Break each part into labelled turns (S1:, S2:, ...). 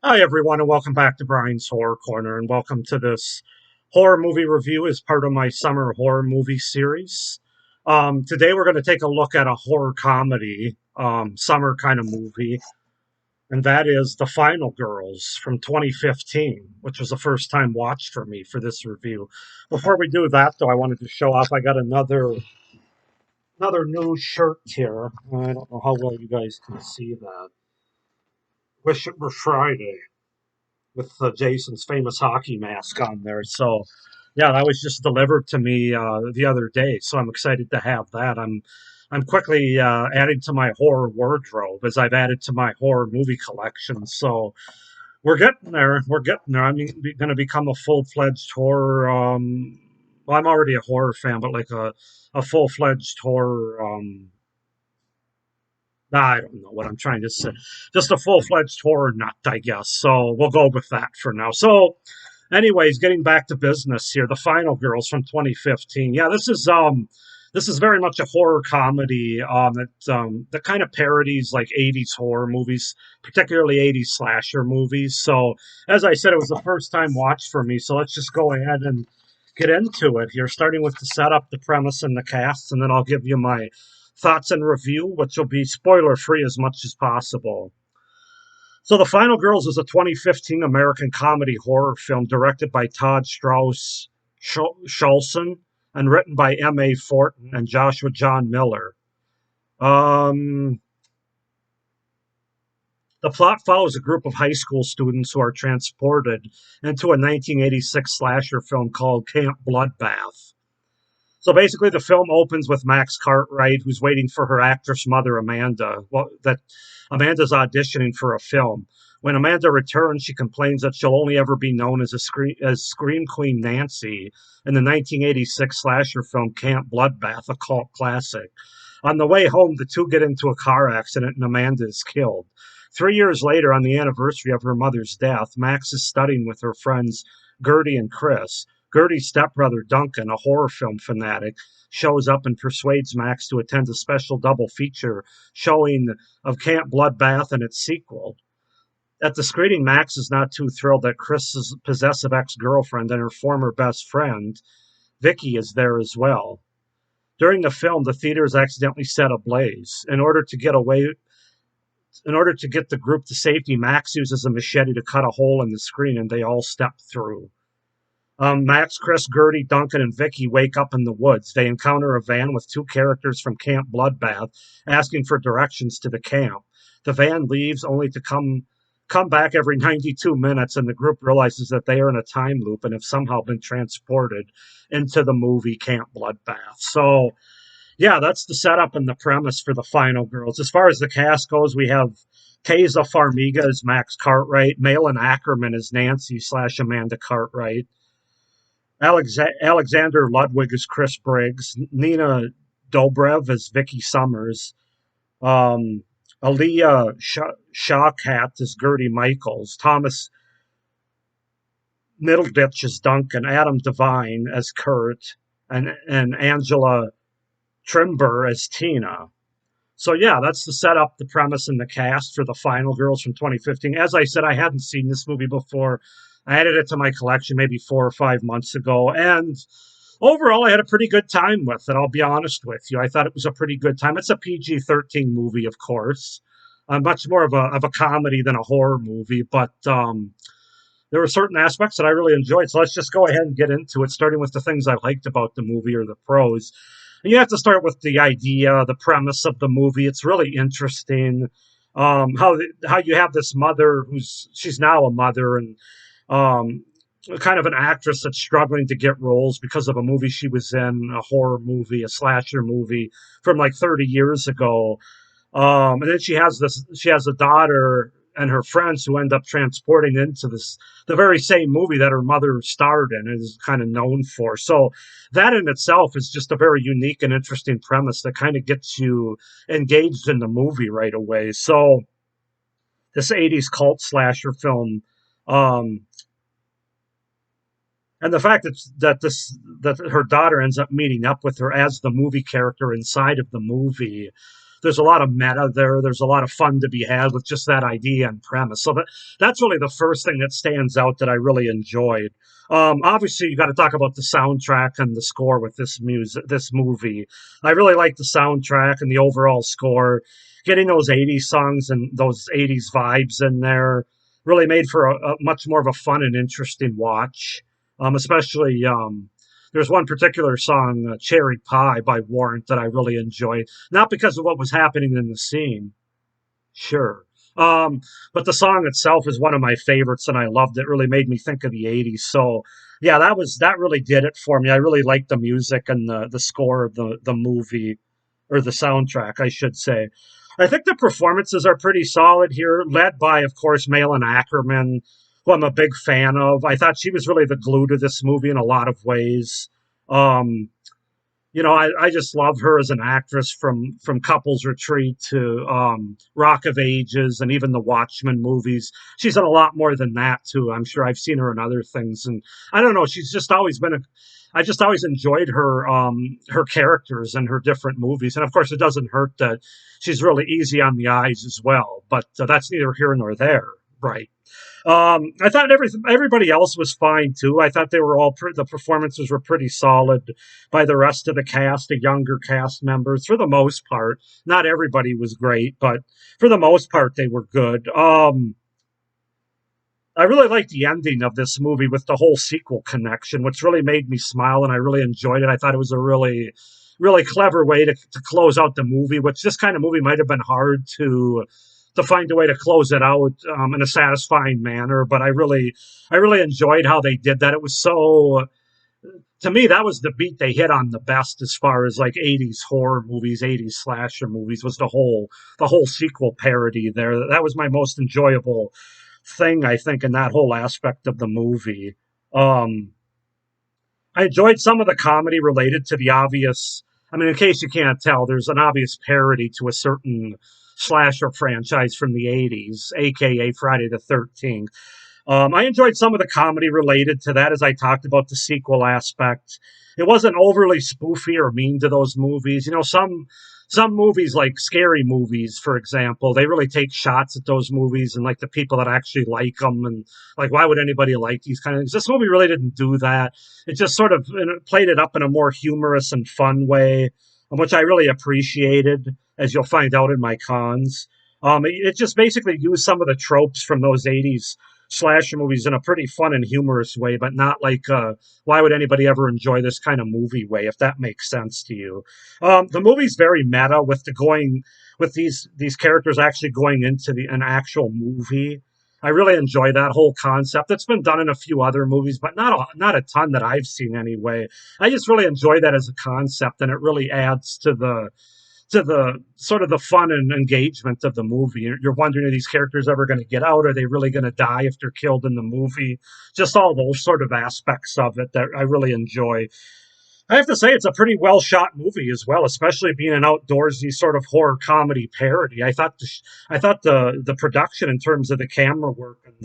S1: Hi, everyone, and welcome back to Brian's Horror Corner, and welcome to this horror movie review as part of my summer horror movie series. Today, we're going to take a look at a horror comedy, summer kind of movie, and that is The Final Girls from 2015, which was the first time watch for me for this review. Before we do that, though, I wanted to show off I got another new shirt here. I don't know how well you guys can see that. Wish it were Friday, with Jason's famous hockey mask on there. So, yeah, that was just delivered to me the other day. So I'm excited to have that. I'm quickly adding to my horror wardrobe as I've added to my horror movie collection. So we're getting there. We're getting there. I'm going to become a full fledged horror. Well, I'm already a horror fan, but like a full fledged horror. I don't know what I'm trying to say. Just a full fledged horror nut, I guess. So we'll go with that for now. So, anyways, getting back to business here, The Final Girls from 2015. Yeah, this is very much a horror comedy that kind of parodies like 80s horror movies, particularly 80s slasher movies. So, as I said, it was the first time watch for me. So let's just go ahead and get into it here, starting with the setup, the premise, and the cast, and then I'll give you my thoughts and review, which will be spoiler free as much as possible. So, The Final Girls is a 2015 American comedy horror film directed by Todd Strauss Schulson and written by M.A. Fortin and Joshua John Miller. Um, the plot follows a group of high school students who are transported into a 1986 slasher film called Camp Bloodbath. So basically, the film opens with Max Cartwright, who's waiting for her actress mother, Amanda. Well, that Amanda's auditioning for a film. When Amanda returns, she complains that she'll only ever be known as as Scream Queen Nancy in the 1986 slasher film Camp Bloodbath, a cult classic. On the way home, the two get into a car accident and Amanda is killed. 3 years later, on the anniversary of her mother's death, Max is studying with her friends Gertie and Chris. Gertie's stepbrother, Duncan, a horror film fanatic, shows up and persuades Max to attend a special double feature showing of Camp Bloodbath and its sequel. At the screening, Max is not too thrilled that Chris's possessive ex girlfriend and her former best friend, Vicky, is there as well. During the film, the theater is accidentally set ablaze. In order to get the group to safety, Max uses a machete to cut a hole in the screen, and they all step through. Max, Chris, Gertie, Duncan, and Vicky wake up in the woods. They encounter a van with two characters from Camp Bloodbath asking for directions to the camp. The van leaves only to come back every 92 minutes, and the group realizes that they are in a time loop and have somehow been transported into the movie Camp Bloodbath. So, yeah, that's the setup and the premise for The Final Girls. As far as the cast goes, we have Taza Farmiga as Max Cartwright, Malin Ackerman as Nancy slash Amanda Cartwright, Alexander Ludwig as Chris Briggs, Nina Dobrev as Vicky Summers, um, Aaliyah Shawkat as Gertie Michaels, Thomas Middleditch as Duncan, Adam Devine as Kurt, and Angela Trimber as Tina. So yeah, that's the setup, the premise, and the cast for The Final Girls from 2015. As I said, I hadn't seen this movie before. I added it to my collection maybe 4 or 5 months ago, and overall, I had a pretty good time with it. I'll be honest with you. I thought it was a pretty good time. It's a PG-13 movie, of course, much more of a comedy than a horror movie, but there were certain aspects that I really enjoyed. So let's just go ahead and get into it, starting with the things I liked about the movie or the pros. And you have to start with the idea, the premise of the movie. It's really interesting. How you have this mother she's now a mother and um, kind of an actress that's struggling to get roles because of a movie she was in, a horror movie, a slasher movie from like 30 years ago. And then she has a daughter and her friends who end up transporting into the very same movie that her mother starred in and is kind of known for. So that in itself is just a very unique and interesting premise that kind of gets you engaged in the movie right away. So this 80s cult slasher film, um, and the fact that her daughter ends up meeting up with her as the movie character inside of the movie, there's a lot of meta there. There's a lot of fun to be had with just that idea and premise. So that's really the first thing that stands out that I really enjoyed. Obviously, you got to talk about the soundtrack and the score with this movie. I really like the soundtrack and the overall score. Getting those '80s songs and those '80s vibes in there really made for a much more of a fun and interesting watch. Especially there's one particular song, "Cherry Pie" by Warrant, that I really enjoyed. Not because of what was happening in the scene, sure. But the song itself is one of my favorites, and I loved it. Really made me think of the '80s. So, yeah, that really did it for me. I really liked the music and the score of the movie, or the soundtrack, I should say. I think the performances are pretty solid here, led by, of course, Malin Ackerman, who I'm a big fan of. I thought she was really the glue to this movie in a lot of ways. Um, I just love her as an actress from Couples Retreat to Rock of Ages and even the Watchmen movies. She's done a lot more than that too. I'm sure I've seen her in other things, and I don't know. She's just always been a. I just always enjoyed her characters and her different movies, and of course, it doesn't hurt that she's really easy on the eyes as well. But that's neither here nor there, right? I thought everybody else was fine too. I thought they were the performances were pretty solid by the rest of the cast, the younger cast members for the most part. Not everybody was great, but for the most part they were good. I really liked the ending of this movie with the whole sequel connection, which really made me smile, and I really enjoyed it. I thought it was a really clever way to close out the movie, which this kind of movie might have been hard to find a way to close it out in a satisfying manner. But I really enjoyed how they did that. It was so, to me, that was the beat they hit on the best as far as like '80s horror movies, '80s slasher movies. Was the whole sequel parody there. That was my most enjoyable thing, I think, in that whole aspect of the movie. Um, I enjoyed some of the comedy related to the obvious. I mean, in case you can't tell, there's an obvious parody to a certain slasher franchise from the '80s, aka Friday the 13th. I enjoyed some of the comedy related to that, as I talked about the sequel aspect. It wasn't overly spoofy or mean to those movies. Some movies, like scary movies, for example, they really take shots at those movies and like the people that actually like them, and like, why would anybody like these kind of things? This movie really didn't do that. It just sort of played it up in a more humorous and fun way, which I really appreciated, as you'll find out in my cons. It just basically used some of the tropes from those '80s slasher movies in a pretty fun and humorous way, but not like, why would anybody ever enjoy this kind of movie way, if that makes sense to you. The movie's very meta with these characters actually going into an actual movie. I really enjoy that whole concept. It's been done in a few other movies, but not a ton that I've seen anyway. I just really enjoy that as a concept, and it really adds to the sort of the fun and engagement of the movie. You're wondering, are these characters ever going to get out? Are they really going to die if they're killed in the movie? Just all those sort of aspects of it that I really enjoy. I have to say, it's a pretty well shot movie as well, especially being an outdoorsy sort of horror comedy parody. I thought the production in terms of the camera work and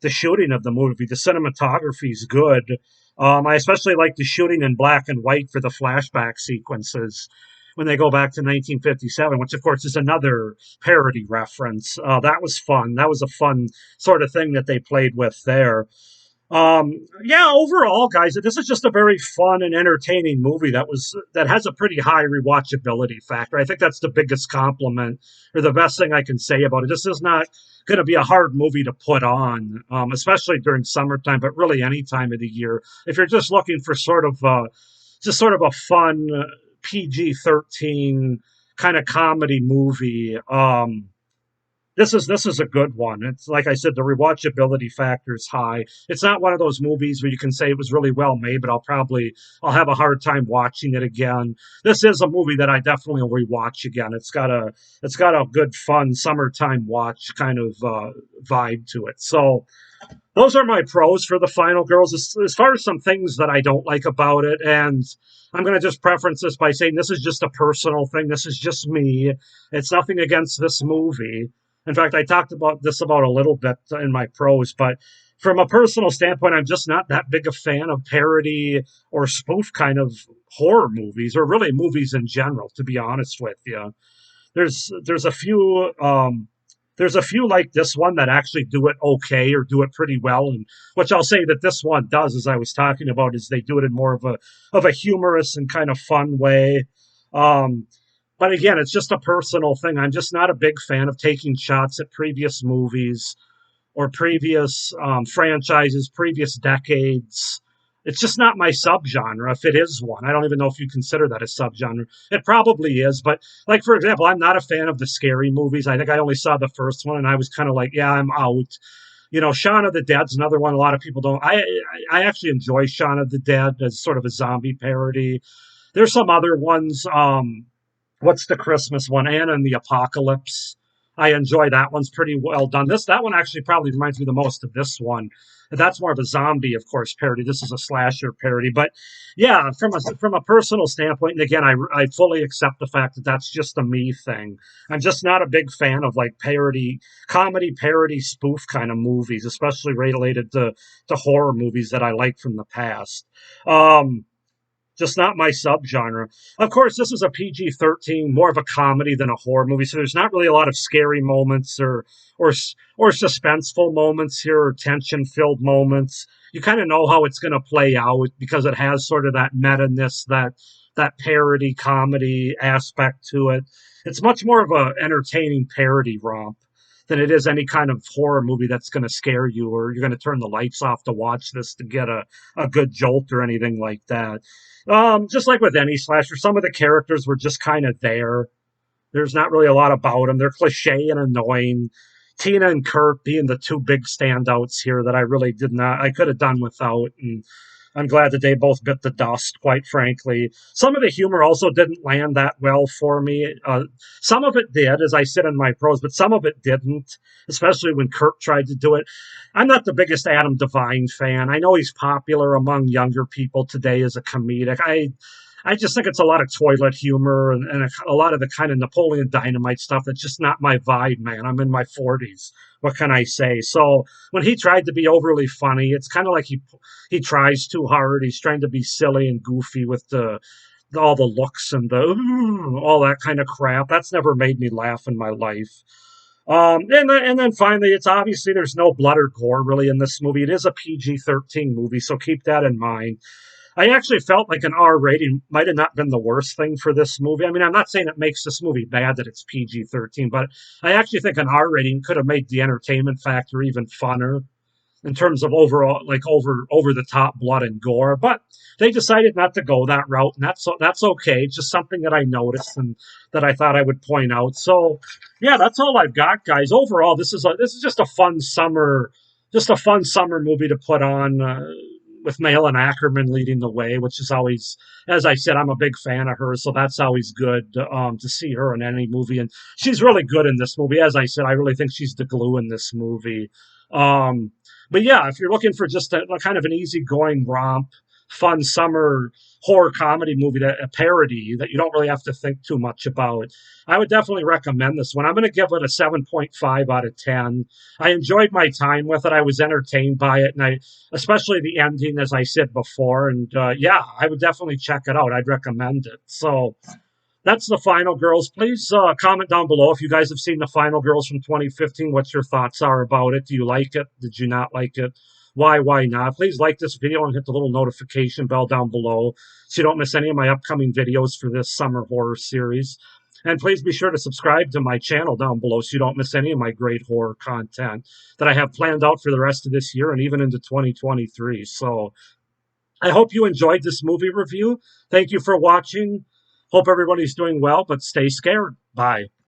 S1: the shooting of the movie, the cinematography is good. I especially like the shooting in black and white for the flashback sequences when they go back to 1957, which of course is another parody reference. That was fun. That was a fun sort of thing that they played with there. Yeah, overall, guys, this is just a very fun and entertaining movie that has a pretty high rewatchability factor. I think that's the biggest compliment, or the best thing I can say about it. This is not going to be a hard movie to put on, especially during summertime, but really any time of the year. If you're just looking for just sort of a fun PG-13 kind of comedy movie, this is a good one. It's like I said, the rewatchability factor is high. It's not one of those movies where you can say it was really well made, but I'll have a hard time watching it again. This is a movie that I definitely will rewatch again. It's got a good fun summertime watch kind of vibe to it. So those are my pros for the Final Girls. As far as some things that I don't like about it, and I'm going to just preference this by saying this is just a personal thing. This is just me. It's nothing against this movie. In fact, I talked about this about a little bit in my pros, but from a personal standpoint, I'm just not that big a fan of parody or spoof kind of horror movies, or really movies in general, to be honest with you. There's a few like this one that actually do it okay or do it pretty well, and which I'll say that this one does, as I was talking about, is they do it in more of a humorous and kind of fun way. Um, but again, it's just a personal thing. I'm just not a big fan of taking shots at previous movies or previous franchises, previous decades. It's just not my subgenre, if it is one. I don't even know if you consider that a subgenre. It probably is, but like for example, I'm not a fan of the scary movies. I think I only saw the first one, and I was kind of like, yeah, I'm out. Shaun of the Dead's another one. A lot of people don't. I actually enjoy Shaun of the Dead as sort of a zombie parody. There's some other ones. What's the Christmas one? Anna and the Apocalypse. I enjoy that one's pretty well done. That one actually probably reminds me the most of this one. That's more of a zombie, of course, parody. This is a slasher parody, but yeah, from a personal standpoint, and again, I fully accept the fact that that's just a me thing. I'm just not a big fan of like comedy parody spoof kind of movies, especially related to horror movies that I like from the past. Um, just not my subgenre. Of course, this is a PG-13, more of a comedy than a horror movie, so there's not really a lot of scary moments or or suspenseful moments here or tension-filled moments. You kind of know how it's going to play out because it has sort of that meta-ness, that parody comedy aspect to it. It's much more of a entertaining parody romp than it is any kind of horror movie that's going to scare you or you're going to turn the lights off to watch this to get a good jolt or anything like that. Just like with any slasher, some of the characters were just kind of there. There's not really a lot about them. They're cliche and annoying. Tina and Kurt being the two big standouts here that I really did not, I could have done without. And I'm glad that they both bit the dust, quite frankly. Some of the humor also didn't land that well for me. Some of it did, as I said in my pros, but some of it didn't, especially when Kurt tried to do it. I'm not the biggest Adam Devine fan. I know he's popular among younger people today as a comedic. I just think it's a lot of toilet humor and a lot of the kind of Napoleon Dynamite stuff that's just not my vibe, man. I'm in my 40s. What can I say? So when he tried to be overly funny, it's kind of like he tries too hard. He's trying to be silly and goofy with all the looks and all that kind of crap. That's never made me laugh in my life. And then finally, it's obviously there's no blood or gore really in this movie. It is a PG-13 movie, so keep that in mind. I actually felt like an R rating might have not been the worst thing for this movie. I mean, I'm not saying it makes this movie bad that it's PG-13, but I actually think an R rating could have made the entertainment factor even funner in terms of overall, like over the top blood and gore. But they decided not to go that route, and that's okay. Just something that I noticed and that I thought I would point out. So yeah, that's all I've got, guys. Overall, this is just a fun summer movie to put on. With Malin Ackerman leading the way, which is always, as I said, I'm a big fan of her, so that's always good to see her in any movie. And she's really good in this movie. As I said, I really think she's the glue in this movie. Um, but yeah, if you're looking for just a kind of an easygoing romp, fun summer horror comedy movie, a parody that you don't really have to think too much about, I would definitely recommend this one. I'm going to give it a 7.5 out of 10. I enjoyed my time with it. I was entertained by it, and especially the ending, as I said before. And yeah, I would definitely check it out. I'd recommend it. So that's The Final Girls. Please comment down below if you guys have seen The Final Girls from 2015, what your thoughts are about it. Do you like it? Did you not like it? Why not? Please like this video and hit the little notification bell down below so you don't miss any of my upcoming videos for this summer horror series. And please be sure to subscribe to my channel down below so you don't miss any of my great horror content that I have planned out for the rest of this year and even into 2023. So I hope you enjoyed this movie review. Thank you for watching. Hope everybody's doing well, but stay scared. Bye.